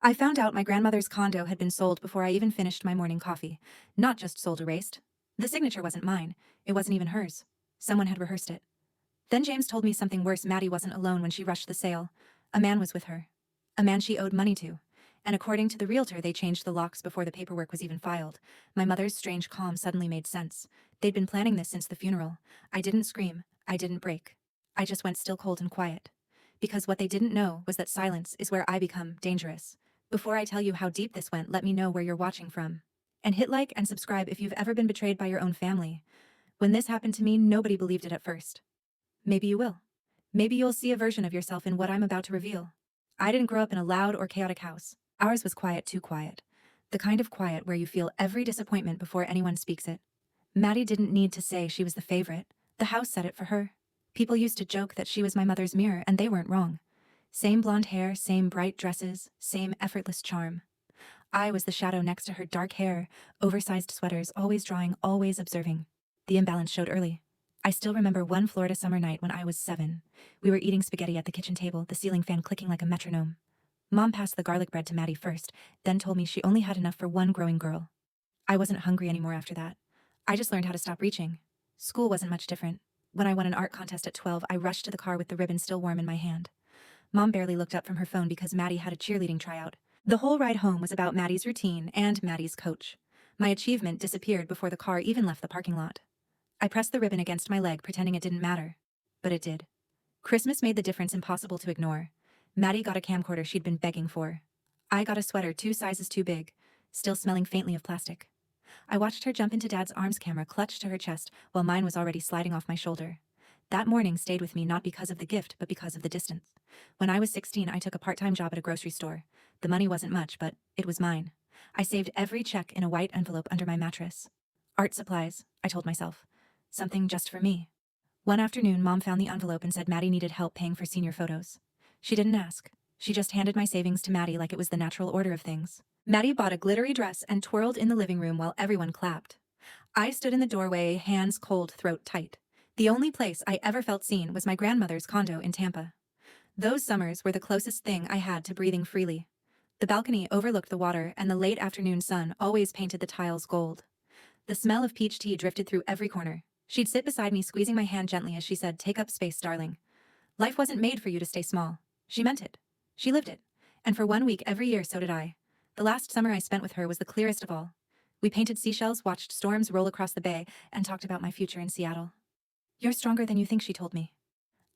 I found out my grandmother's condo had been sold before I even finished my morning coffee. Not just sold, erased. The signature wasn't mine. It wasn't even hers. Someone had rehearsed it. Then James told me something worse. Maddie wasn't alone when she rushed the sale. A man was with her. A man she owed money to. And according to the realtor, they changed the locks before the paperwork was even filed. My mother's strange calm suddenly made sense. They'd been planning this since the funeral. I didn't scream. I didn't break. I just went still, cold and quiet. Because what they didn't know was that silence is where I become dangerous. Before I tell you how deep this went, let me know where you're watching from. And hit like and subscribe if you've ever been betrayed by your own family. When this happened to me, nobody believed it at first. Maybe you will. Maybe you'll see a version of yourself in what I'm about to reveal. I didn't grow up in a loud or chaotic house. Ours was quiet, too quiet. The kind of quiet where you feel every disappointment before anyone speaks it. Maddie didn't need to say she was the favorite. The house said it for her. People used to joke that she was my mother's mirror, and they weren't wrong. Same blonde hair, same bright dresses, same effortless charm. I was the shadow next to her, dark hair, oversized sweaters, always drawing, always observing. The imbalance showed early. I still remember one Florida summer night when I was 7. We were eating spaghetti at the kitchen table, the ceiling fan clicking like a metronome. Mom passed the garlic bread to Maddie first, then told me she only had enough for one growing girl. I wasn't hungry anymore after that. I just learned how to stop reaching. School wasn't much different. When I won an art contest at 12, I rushed to the car with the ribbon still warm in my hand. Mom barely looked up from her phone because Maddie had a cheerleading tryout. The whole ride home was about Maddie's routine and Maddie's coach. My achievement disappeared before the car even left the parking lot. I pressed the ribbon against my leg, pretending it didn't matter. But it did. Christmas made the difference impossible to ignore. Maddie got a camcorder she'd been begging for. I got a sweater 2 sizes too big, still smelling faintly of plastic. I watched her jump into Dad's arms, camera clutched to her chest, while mine was already sliding off my shoulder. That morning stayed with me not because of the gift, but because of the distance. When I was 16, I took a part-time job at a grocery store. The money wasn't much, but it was mine. I saved every check in a white envelope under my mattress. Art supplies, I told myself. Something just for me. One afternoon, Mom found the envelope and said Maddie needed help paying for senior photos. She didn't ask. She just handed my savings to Maddie like it was the natural order of things. Maddie bought a glittery dress and twirled in the living room while everyone clapped. I stood in the doorway, hands cold, throat tight. The only place I ever felt seen was my grandmother's condo in Tampa. Those summers were the closest thing I had to breathing freely. The balcony overlooked the water, and the late afternoon sun always painted the tiles gold. The smell of peach tea drifted through every corner. She'd sit beside me, squeezing my hand gently as she said, "Take up space, darling. Life wasn't made for you to stay small." She meant it. She lived it. And for 1 week every year, so did I. The last summer I spent with her was the clearest of all. We painted seashells, watched storms roll across the bay, and talked about my future in Seattle. "You're stronger than you think," she told me.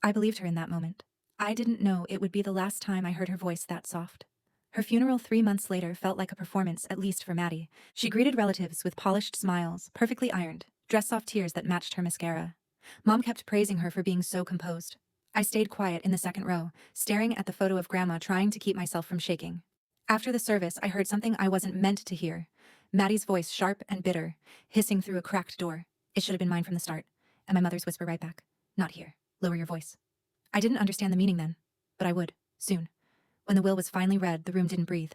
I believed her in that moment. I didn't know it would be the last time I heard her voice that soft. Her funeral 3 months later felt like a performance, at least for Maddie. She greeted relatives with polished smiles, perfectly ironed, dress-off tears that matched her mascara. Mom kept praising her for being so composed. I stayed quiet in the second row, staring at the photo of Grandma, trying to keep myself from shaking. After the service, I heard something I wasn't meant to hear. Maddie's voice, sharp and bitter, hissing through a cracked door. It should have been mine from the start. And my mother's whisper right back, "Not here. Lower your voice." I didn't understand the meaning then, but I would, soon. When the will was finally read, the room didn't breathe.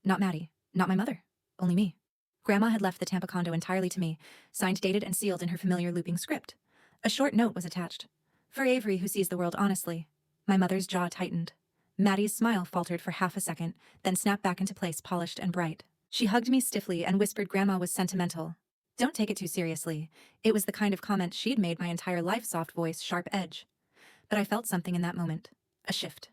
Not Maddie, not my mother, only me. Grandma had left the Tampa condo entirely to me, signed, dated, and sealed in her familiar looping script. A short note was attached. "For Avery, who sees the world honestly." My mother's jaw tightened. Maddie's smile faltered for half a second, then snapped back into place, polished and bright. She hugged me stiffly and whispered Grandma was sentimental. Don't take it too seriously. It was the kind of comment she'd made my entire life, soft voice, sharp edge. But I felt something in that moment. A shift.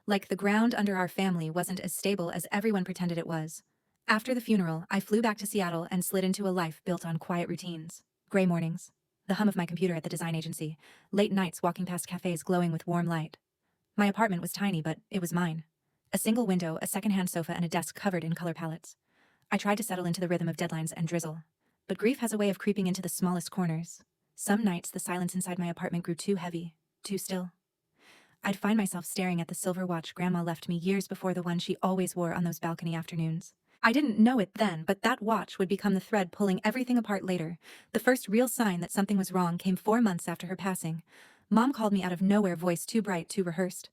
Like the ground under our family wasn't as stable as everyone pretended it was. After the funeral, I flew back to Seattle and slid into a life built on quiet routines. Gray mornings. The hum of my computer at the design agency. Late nights walking past cafes glowing with warm light. My apartment was tiny, but it was mine. A single window, a secondhand sofa, and a desk covered in color palettes. I tried to settle into the rhythm of deadlines and drizzle. But grief has a way of creeping into the smallest corners. Some nights, the silence inside my apartment grew too heavy, too still. I'd find myself staring at the silver watch Grandma left me years before, the one she always wore on those balcony afternoons. I didn't know it then, but that watch would become the thread pulling everything apart later. The first real sign that something was wrong came 4 months after her passing. Mom called me out of nowhere, voice too bright, too rehearsed.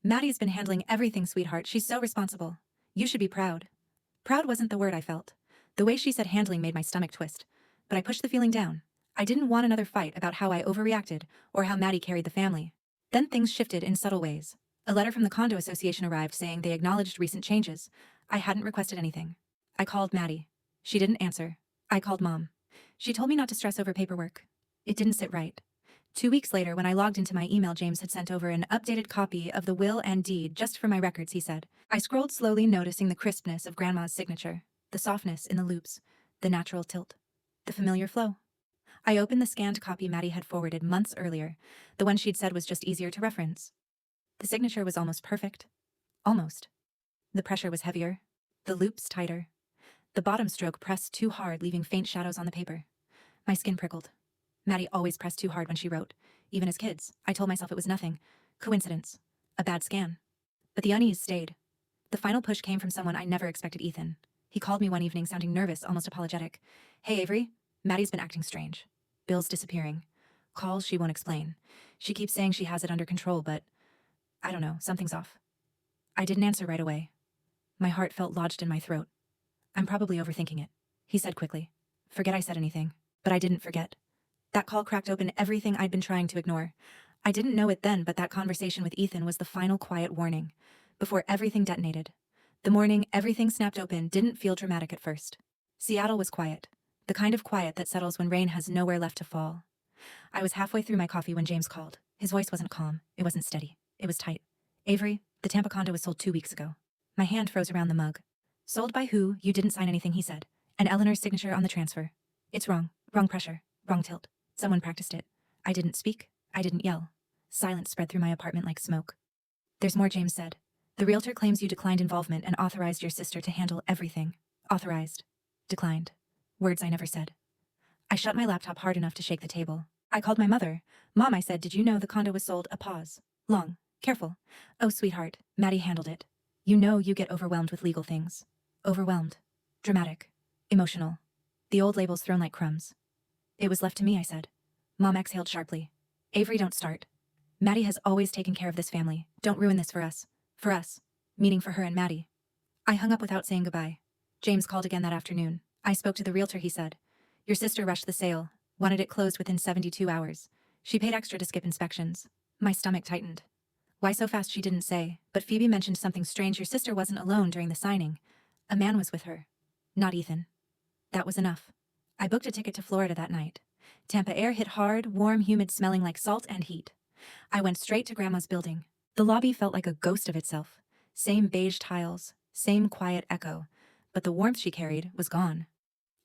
"Maddie's been handling everything, sweetheart. She's so responsible. You should be proud." Proud wasn't the word I felt. The way she said handling made my stomach twist. But I pushed the feeling down. I didn't want another fight about how I overreacted or how Maddie carried the family. Then things shifted in subtle ways. A letter from the Condo Association arrived saying they acknowledged recent changes. I hadn't requested anything. I called Maddie. She didn't answer. I called Mom. She told me not to stress over paperwork. It didn't sit right. 2 weeks later, when I logged into my email, James had sent over an updated copy of the will and deed just for my records, he said. I scrolled slowly, noticing the crispness of Grandma's signature, the softness in the loops, the natural tilt, the familiar flow. I opened the scanned copy Maddie had forwarded months earlier, the one she'd said was just easier to reference. The signature was almost perfect. Almost. The pressure was heavier, the loops tighter. The bottom stroke pressed too hard, leaving faint shadows on the paper. My skin prickled. Maddie always pressed too hard when she wrote. Even as kids, I told myself it was nothing. Coincidence. A bad scan. But the unease stayed. The final push came from someone I never expected, Ethan. He called me one evening, sounding nervous, almost apologetic. Hey, Avery. Maddie's been acting strange. Bill's disappearing. Calls she won't explain. She keeps saying she has it under control, but I don't know, something's off. I didn't answer right away. My heart felt lodged in my throat. I'm probably overthinking it, he said quickly. Forget I said anything. But I didn't forget. That call cracked open everything I'd been trying to ignore. I didn't know it then, but that conversation with Ethan was the final quiet warning, before everything detonated. The morning everything snapped open didn't feel dramatic at first. Seattle was quiet, the kind of quiet that settles when rain has nowhere left to fall. I was halfway through my coffee when James called. His voice wasn't calm, it wasn't steady, it was tight. Avery, the Tampa condo was sold 2 weeks ago. My hand froze around the mug. Sold by who? You didn't sign anything, he said. And Eleanor's signature on the transfer. It's wrong. Wrong pressure. Wrong tilt. Someone practiced it. I didn't speak. I didn't yell. Silence spread through my apartment like smoke. There's more, James said. The realtor claims you declined involvement and authorized your sister to handle everything. Authorized. Declined. Words I never said. I shut my laptop hard enough to shake the table. I called my mother. Mom, I said, did you know the condo was sold? A pause. Long. Careful. Oh, sweetheart. Maddie handled it. You know you get overwhelmed with legal things. Overwhelmed. Dramatic. Emotional. The old labels thrown like crumbs. It was left to me, I said. Mom exhaled sharply. Avery, don't start. Maddie has always taken care of this family. Don't ruin this for us. For us. Meaning for her and Maddie. I hung up without saying goodbye. James called again that afternoon. I spoke to the realtor, he said. Your sister rushed the sale. Wanted it closed within 72 hours. She paid extra to skip inspections. My stomach tightened. Why so fast, she didn't say, but Phoebe mentioned something strange. Your sister wasn't alone during the signing. A man was with her. Not Ethan. That was enough. I booked a ticket to Florida that night. Tampa air hit hard, warm, humid, smelling like salt and heat. I went straight to Grandma's building. The lobby felt like a ghost of itself. Same beige tiles, same quiet echo, but the warmth she carried was gone.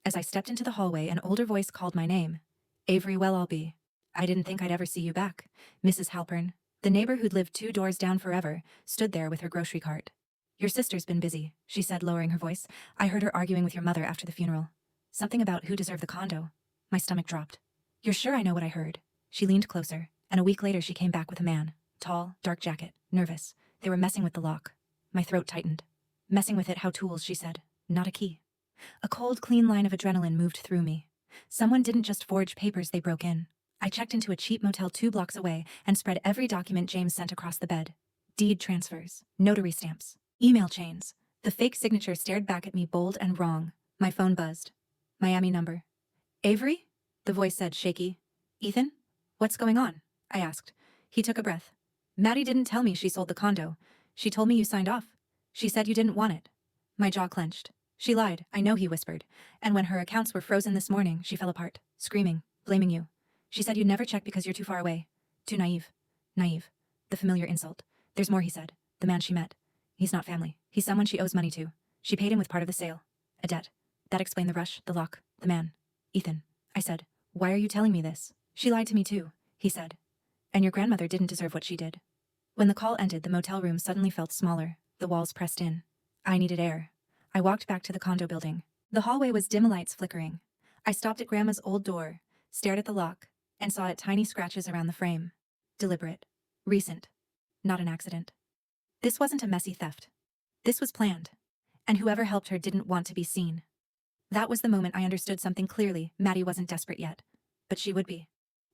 As I stepped into the hallway, an older voice called my name. Avery, well, I'll be. I didn't think I'd ever see you back. Mrs. Halpern, the neighbor who'd lived 2 doors down forever, stood there with her grocery cart. Your sister's been busy, she said, lowering her voice. I heard her arguing with your mother after the funeral. Something about who deserved the condo. My stomach dropped. You're sure I know what I heard? She leaned closer, and a week later she came back with a man. Tall, dark jacket, nervous. They were messing with the lock. My throat tightened. Messing with it, how tools, she said. Not a key. A cold, clean line of adrenaline moved through me. Someone didn't just forge papers, they broke in. I checked into a cheap motel 2 blocks away and spread every document James sent across the bed. Deed transfers, notary stamps, email chains. The fake signature stared back at me, bold and wrong. My phone buzzed. Miami number. Avery? The voice said, shaky. Ethan? What's going on? I asked. He took a breath. Maddie didn't tell me she sold the condo. She told me you signed off. She said you didn't want it. My jaw clenched. She lied, I know, he whispered. And when her accounts were frozen this morning, she fell apart, screaming, blaming you. She said you'd never check because you're too far away. Too naive. Naive. The familiar insult. There's more, he said. The man she met. He's not family. He's someone she owes money to. She paid him with part of the sale. A debt. That explained the rush, the lock, the man. Ethan. I said, why are you telling me this? She lied to me too, he said. And your grandmother didn't deserve what she did. When the call ended, the motel room suddenly felt smaller, the walls pressed in. I needed air. I walked back to the condo building. The hallway was dim, lights flickering. I stopped at Grandma's old door, stared at the lock, and saw it tiny scratches around the frame. Deliberate. Recent. Not an accident. This wasn't a messy theft. This was planned. And whoever helped her didn't want to be seen. That was the moment I understood something clearly. Maddie wasn't desperate yet. But she would be.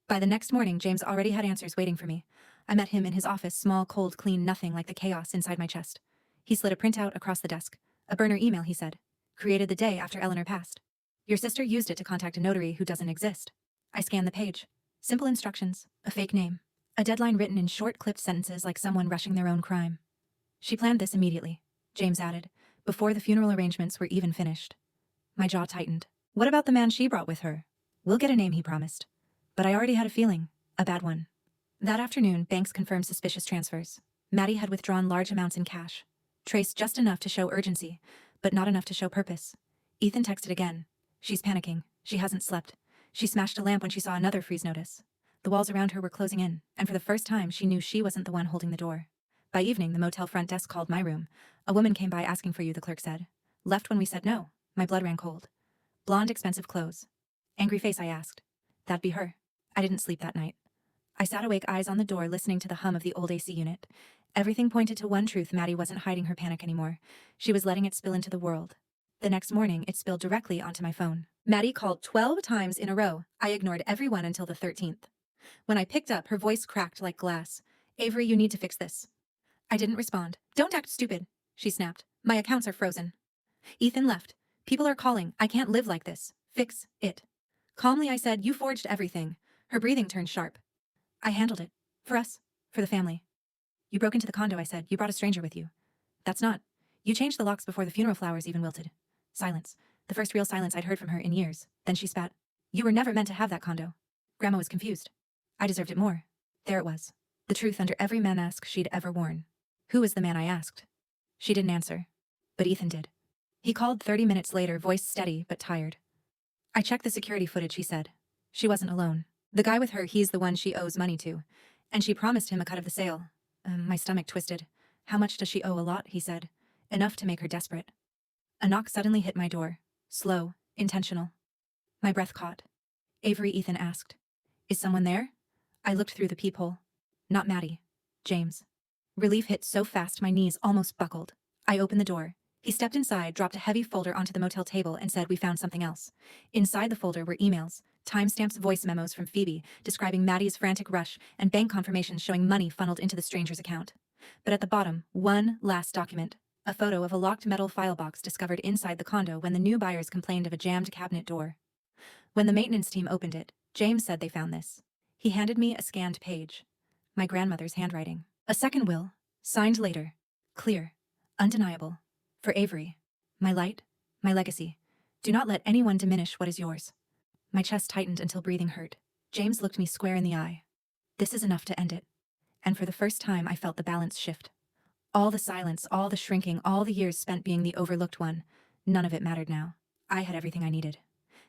By the next morning, James already had answers waiting for me. I met him in his office, small, cold, clean, nothing like the chaos inside my chest. He slid a printout across the desk. A burner email, he said. Created the day after Eleanor passed. Your sister used it to contact a notary who doesn't exist. I scanned the page. Simple instructions. A fake name. A deadline written in short, clipped sentences like someone rushing their own crime. She planned this immediately, James added. before the funeral arrangements were even finished. My jaw tightened. What about the man she brought with her? We'll get a name, he promised. But I already had a feeling. A bad one. That afternoon, banks confirmed suspicious transfers. Maddie had withdrawn large amounts in cash. Traced just enough to show urgency, but not enough to show purpose. Ethan texted again. She's panicking. She hasn't slept. She smashed a lamp when she saw another freeze notice. The walls around her were closing in, and for the first time she knew she wasn't the one holding the door. By evening, the motel front desk called my room. A woman came by asking for you, the clerk said. Left when we said no. My blood ran cold. Blonde, expensive clothes. Angry face, I asked. That'd be her. I didn't sleep that night. I sat awake, eyes on the door, listening to the hum of the old AC unit. Everything pointed to one truth: Maddie wasn't hiding her panic anymore. She was letting it spill into the world. The next morning, it spilled directly onto my phone. Maddie called 12 times in a row. I ignored everyone until the 13th. When I picked up, her voice cracked like glass. Avery, you need to fix this. I didn't respond. Don't act stupid, she snapped. My accounts are frozen. Ethan left. People are calling. I can't live like this. Fix it. Calmly, I said, you forged everything. Her breathing turned sharp. I handled it. For us. For the family. You broke into the condo, I said. You brought a stranger with you. That's not. You changed the locks before the funeral flowers even wilted. Silence. The first real silence I'd heard from her in years. Then she spat. You were never meant to have that condo. Grandma was confused. I deserved it more. There it was. The truth under every mask she'd ever worn. Who was the man, I asked. She didn't answer. But Ethan did. He called 30 minutes later, voice steady but tired. I checked the security footage, he said. She wasn't alone. The guy with her, he's the one she owes money to. And she promised him a cut of the sale. My stomach twisted. How much does she owe? A lot, he said. Enough to make her desperate. A knock suddenly hit my door. Slow, intentional. My breath caught. Avery, Ethan asked. Is someone there? I looked through the peephole. Not Maddie. James. Relief hit so fast my knees almost buckled. I opened the door. He stepped inside, dropped a heavy folder onto the motel table, and said, we found something else. Inside the folder were emails, timestamps, voice memos from Phoebe describing Maddie's frantic rush, and bank confirmations showing money funneled into the stranger's account. But at the bottom, one last document. A photo of a locked metal file box discovered inside the condo when the new buyers complained of a jammed cabinet door. When the maintenance team opened it, James said they found this. He handed me a scanned page. My grandmother's handwriting. A second will, signed later. Clear. Undeniable. For Avery. My light. My legacy. Do not let anyone diminish what is yours. My chest tightened until breathing hurt. James looked me square in the eye. This is enough to end it. And for the first time I felt the balance shift. All the silence, all the shrinking, all the years spent being the overlooked one. None of it mattered now. I had everything I needed.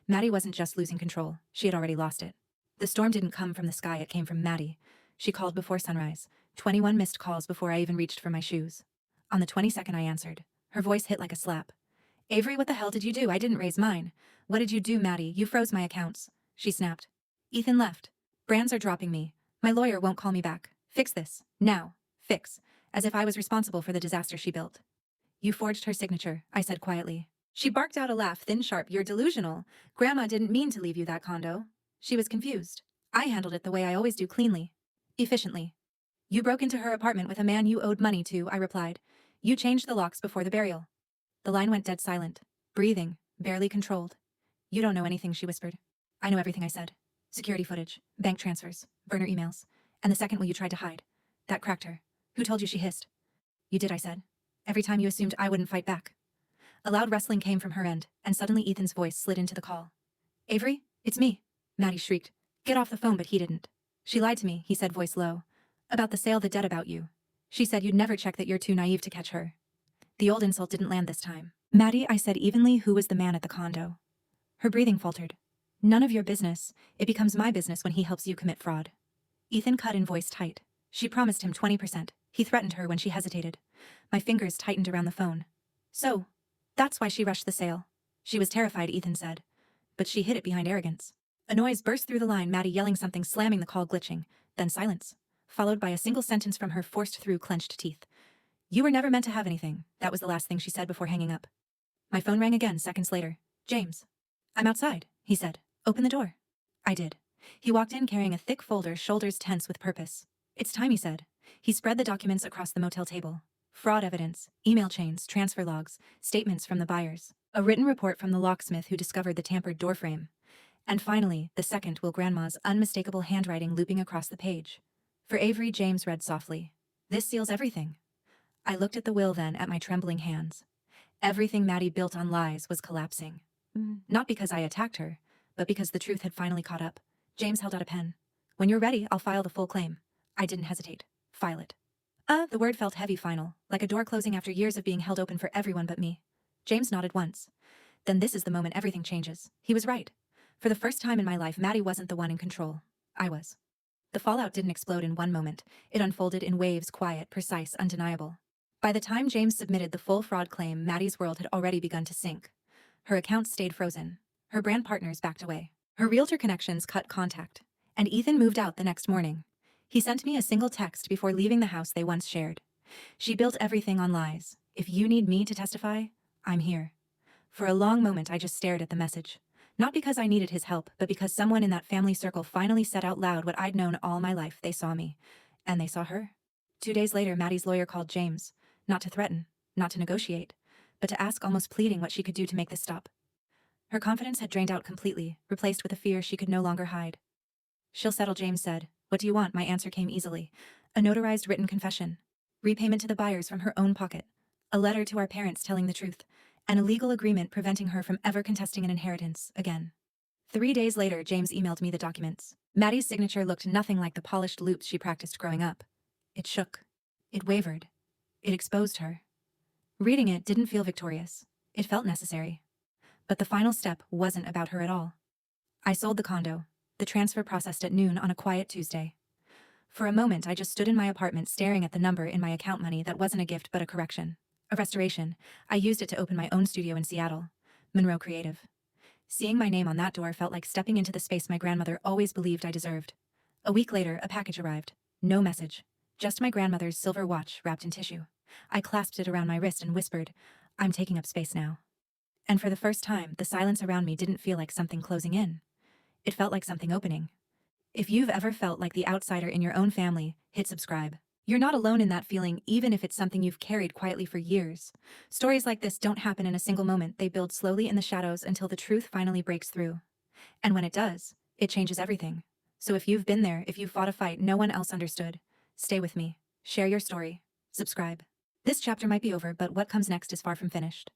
Maddie wasn't just losing control. She had already lost it. The storm didn't come from the sky, it came from Maddie. She called before sunrise. 21 missed calls before I even reached for my shoes. On the 22nd I answered. Her voice hit like a slap. Avery, what the hell did you do? I didn't raise mine. What did you do, Maddie? You froze my accounts. She snapped. Ethan left. Brands are dropping me. My lawyer won't call me back. Fix this. Now. Fix. As if I was responsible for the disaster she built. You forged her signature, I said quietly. She barked out a laugh, thin, sharp. You're delusional. Grandma didn't mean to leave you that condo. She was confused. I handled it the way I always do, cleanly. Efficiently. You broke into her apartment with a man you owed money to, I replied. You changed the locks before the burial. The line went dead silent. Breathing, barely controlled. You don't know anything, she whispered. I know everything, I said. Security footage, bank transfers, burner emails, and the second will you tried to hide. That cracked her. Who told you? She hissed. You did, I said. Every time you assumed I wouldn't fight back. A loud rustling came from her end, and suddenly Ethan's voice slid into the call. Avery, it's me, Maddie shrieked. Get off the phone, but he didn't. She lied to me, he said, voice low. About the sale, the debt, about you. She said you'd never check, that you're too naive to catch her. The old insult didn't land this time. Maddie, I said evenly, who was the man at the condo? Her breathing faltered. None of your business. It becomes my business when he helps you commit fraud. Ethan cut in, voice tight. She promised him 20%. He threatened her when she hesitated. My fingers tightened around the phone. So, that's why she rushed the sale. She was terrified, Ethan said. But she hid it behind arrogance. A noise burst through the line, Maddie yelling something, slamming the call, glitching. Then silence, followed by a single sentence from her forced through clenched teeth. You were never meant to have anything. That was the last thing she said before hanging up. My phone rang again seconds later. James. I'm outside, he said. Open the door. I did. He walked in carrying a thick folder, shoulders tense with purpose. It's time, he said. He spread the documents across the motel table. Fraud evidence, email chains, transfer logs, statements from the buyers, a written report from the locksmith who discovered the tampered doorframe. And finally, the second will, Grandma's unmistakable handwriting looping across the page. For Avery, James read softly. This seals everything. I looked at the will, then at my trembling hands. Everything Maddie built on lies was collapsing. Not because I attacked her, but because the truth had finally caught up. James held out a pen. "When you're ready, I'll file the full claim." I didn't hesitate. "File it." The word felt heavy final, like a door closing after years of being held open for everyone but me. James nodded once. Then this is the moment everything changes. He was right. For the first time in my life, Maddie wasn't the one in control. I was. The fallout didn't explode in one moment. It unfolded in waves, quiet, precise, undeniable. By the time James submitted the full fraud claim, Maddie's world had already begun to sink. Her accounts stayed frozen. Her brand partners backed away. Her realtor connections cut contact. And Ethan moved out the next morning. He sent me a single text before leaving the house they once shared. "She built everything on lies. If you need me to testify, I'm here." For a long moment, I just stared at the message. Not because I needed his help, but because someone in that family circle finally said out loud what I'd known all my life. They saw me. And they saw her. 2 days later, Maddie's lawyer called James. Not to threaten, not to negotiate, but to ask, almost pleading, what she could do to make this stop. Her confidence had drained out completely, replaced with a fear she could no longer hide. "She'll settle," James said. "What do you want?" My answer came easily. A notarized written confession. Repayment to the buyers from her own pocket. A letter to our parents telling the truth. And a legal agreement preventing her from ever contesting an inheritance again. 3 days later, James emailed me the documents. Maddie's signature looked nothing like the polished loops she practiced growing up. It shook. It wavered. It exposed her. Reading it didn't feel victorious. It felt necessary. But the final step wasn't about her at all. I sold the condo. The transfer processed at noon on a quiet Tuesday. For a moment, I just stood in my apartment staring at the number in my account money that wasn't a gift but a correction. A restoration. I used it to open my own studio in Seattle. Monroe Creative. Seeing my name on that door felt like stepping into the space my grandmother always believed I deserved. A week later, a package arrived. No message. Just my grandmother's silver watch wrapped in tissue. I clasped it around my wrist and whispered, "I'm taking up space now." And for the first time, the silence around me didn't feel like something closing in. It felt like something opening. If you've ever felt like the outsider in your own family, hit subscribe. You're not alone in that feeling, even if it's something you've carried quietly for years. Stories like this don't happen in a single moment. They build slowly in the shadows until the truth finally breaks through. And when it does, it changes everything. So if you've been there, if you've fought a fight no one else understood, stay with me. Share your story. Subscribe. This chapter might be over, but what comes next is far from finished.